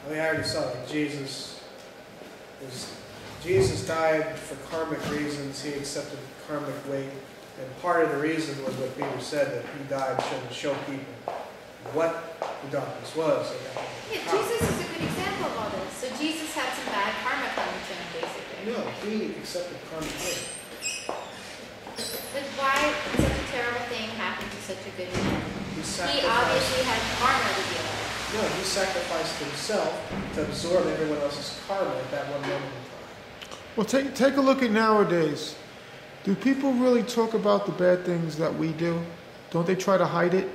I mean, I already saw like Jesus died for karmic reasons. He accepted karmic weight. And part of the reason was what Peter said, that he died to show people what the darkness was. Yeah, Jesus is a good example of all this. So Jesus had some bad karma coming to him, basically. No, he accepted karmic weight. But why did such a terrible thing happen to such a good man? He obviously had karma to deal with. No, he sacrificed himself to absorb everyone else's karma at that one moment in time. Well, take a look at nowadays. Do people really talk about the bad things that we do? Don't they try to hide it?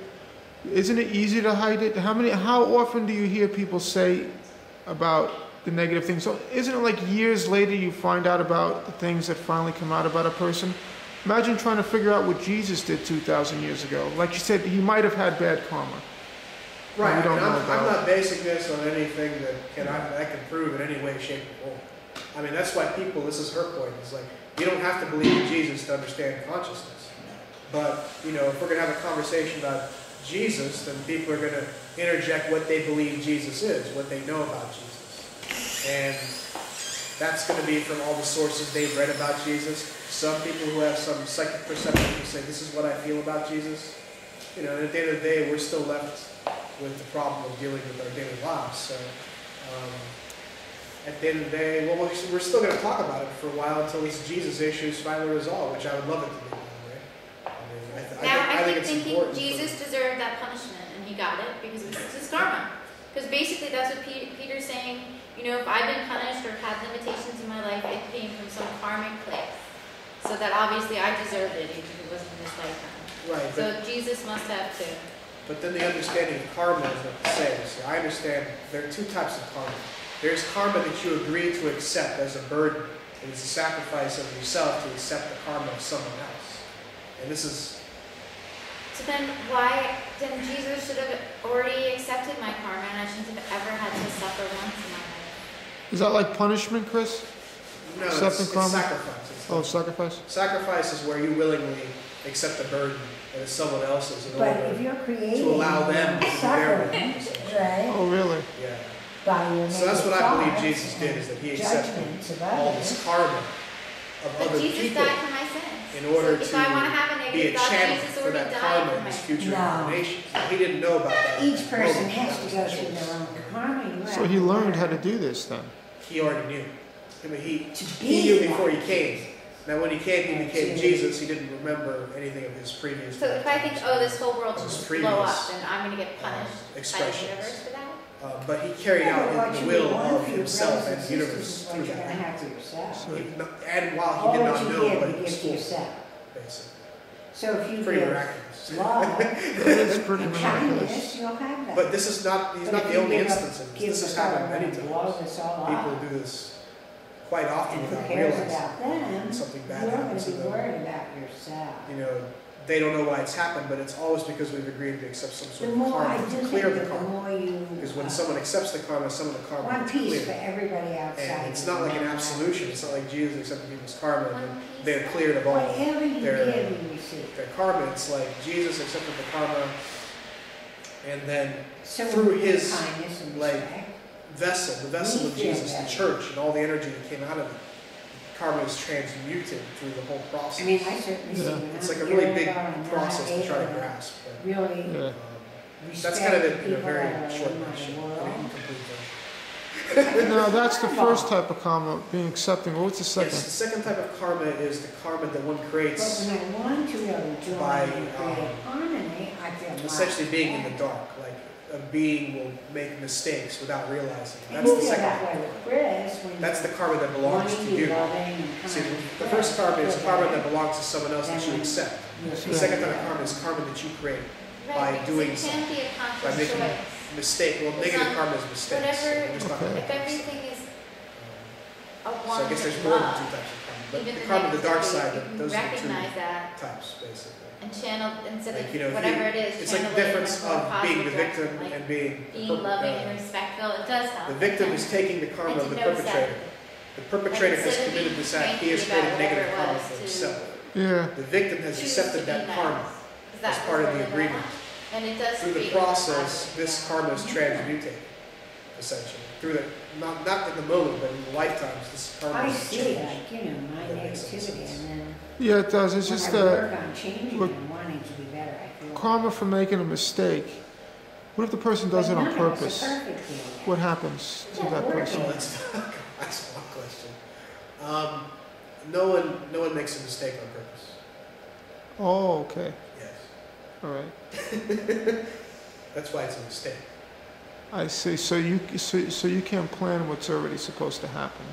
Isn't it easy to hide it? How often do you hear people say about the negative things? So isn't it like years later you find out about the things that finally come out about a person? Imagine trying to figure out what Jesus did 2,000 years ago. Like you said, he might have had bad karma. Right, I'm not basing this on anything that I can prove in any way, shape, or form. I mean, that's why people, this is her point, it's like, you don't have to believe in Jesus to understand consciousness. But, you know, if we're going to have a conversation about Jesus, then people are going to interject what they believe Jesus is, what they know about Jesus. And that's going to be from all the sources they've read about Jesus. Some people who have some psychic perception will say, this is what I feel about Jesus. You know, and at the end of the day, we're still left with the problem of dealing with our daily lives. So, at the end of the day, well, we're still going to talk about it for a while until this Jesus issue is finally resolved, which I would love it to be, right? I think it's important. Jesus deserved that punishment, and he got it because it was his karma. Because basically, that's what Peter's saying. You know, if I've been punished or had limitations in my life, it came from some karmic place. So that obviously I deserved it, even if it wasn't in this lifetime. Right. So Jesus must have too. But then the understanding of karma is not the same. See, I understand there are two types of karma. There's karma that you agree to accept as a burden. It is a sacrifice of yourself to accept the karma of someone else. And this is... So then Jesus should have already accepted my karma, and I shouldn't have ever had to suffer once in my life. Is that like punishment, Chris? No, it's sacrifice. Oh, sacrifice? Sacrifice is where you willingly accept the burden that is someone else's in order if you're creating to allow them to do their work. Right? Oh, really? Yeah. So that's what I believe Jesus did, is that he accepted all this karma of other Jesus people died for my sins. in order so if I want to have a be a negative thought, channel Jesus for already that died karma for in my his future No. incarnations. He didn't know about that. Each person has to go through their own karma. So he learned how to do this then? He already knew. I mean, he knew before he came. Now, when he came, he became Jesus. He didn't remember anything of his previous. So if I think, oh, this whole world should just blow up, then I'm going to get punished by the expressions. universe for that? But he carried out the will of himself and the universe What through you're going to that. have to yourself. And while he All did that not you know give, what you it was give to for, yourself. basically. So if you Pretty give miraculous. love It's pretty and miraculous. kindness, you'll have that. But this is not, he's But not if the you only give up- instance of this. give This has the happened power many and blow times. this all People up, do this quite often and who without cares realizing about them, something bad you're going happens to to be them. worried about yourself. You know, they don't know why it's happened, but it's always because we've agreed to accept some The sort of more I karma do to clear the think, the karma. more you... Because when someone accepts the karma, some of the karma One is piece for cleared. everybody outside. And it's not like an absolution. It's not like Jesus accepted people's karma and then One piece. they're cleared of all Whatever you their, give, you receive. their karma. It's like Jesus accepted the karma, and then So through his, kindness and like, respect. the vessel of We feel Jesus, the better. church, and all the energy that came out of it, karma is transmuted through the whole process. I mean, I certainly see Yeah. when It's I'm like a really big irritable and not process to try to able grasp. But, Really Yeah. that's kind of it in a people very that are short in my nutshell. world. I mean, complete No, that's the first type of karma, being accepting. What's the second? Yes, the second type of karma is the karma that one But creates when I want to really join by, and create harmony, I feel essentially being in the dark. Like a being will make mistakes without realizing. And That's you the feel second. that way with Chris. When That's the you're karma that belongs wanting to be you. loving and See, kind the to first karma is feel karma better. that belongs to someone else that you Then accept. you'll The feel second type of better. karma is karma that you create Right, by because doing it can't be a by conscious making choice. mistake. Well, It's negative not- karma is mistakes. whatever- So we're just talking Okay. If about everything is a So I want guess there's of more than love, two types of karma. But even the the karma, the dark negativity, side, you can those are the recognize two that types, basically. and channel instead Like, of you know, whatever it is. It's like the channel it in a difference more of being positive the victim direction, like and being the being loving and respectful. It does help. The victim is taking the karma And of to the notice perpetrator. that- The perpetrator has instead of committed being this act. He has cranky created about negative whatever it karma was for to himself. Yeah. The victim has choose accepted to be that nice. karma 'Cause that as part was of the what they agreement. want. And it does Through the create more process, positive this stuff. karma is transmuted. essentially. Through the, not in the moment, but in the lifetimes, this karma I is see, changed. like, you know, my That makes negativity, sense. and then Yeah, it does. It's just when I that work on changing look, and wanting to be better, I feel. karma for making a mistake. What if the person does it But on none of us are purpose? perfect here yet. What happens to Yeah, that we're person? Well, that's one question. No one makes a mistake on purpose. Oh, okay. Yes. All right. That's why it's a mistake. I see. So you can't plan what's already supposed to happen.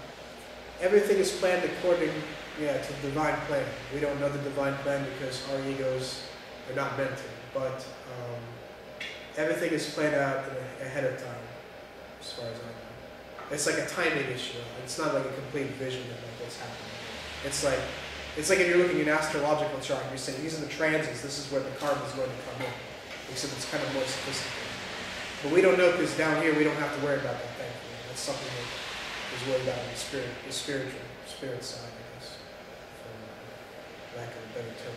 Everything is planned according, to the divine plan. We don't know the divine plan because our egos are not meant to. But everything is planned out ahead of time, as far as I know. It's like a timing issue. It's not like a complete vision of like what's happening. It's like if you're looking at an astrological chart, you're saying these are the transits. This is where the karma is going to come in. Except it's kind of more sophisticated. But we don't know because down here we don't have to worry about that thing. That's something that is worried about in the spirit side, I guess, for lack of a better term.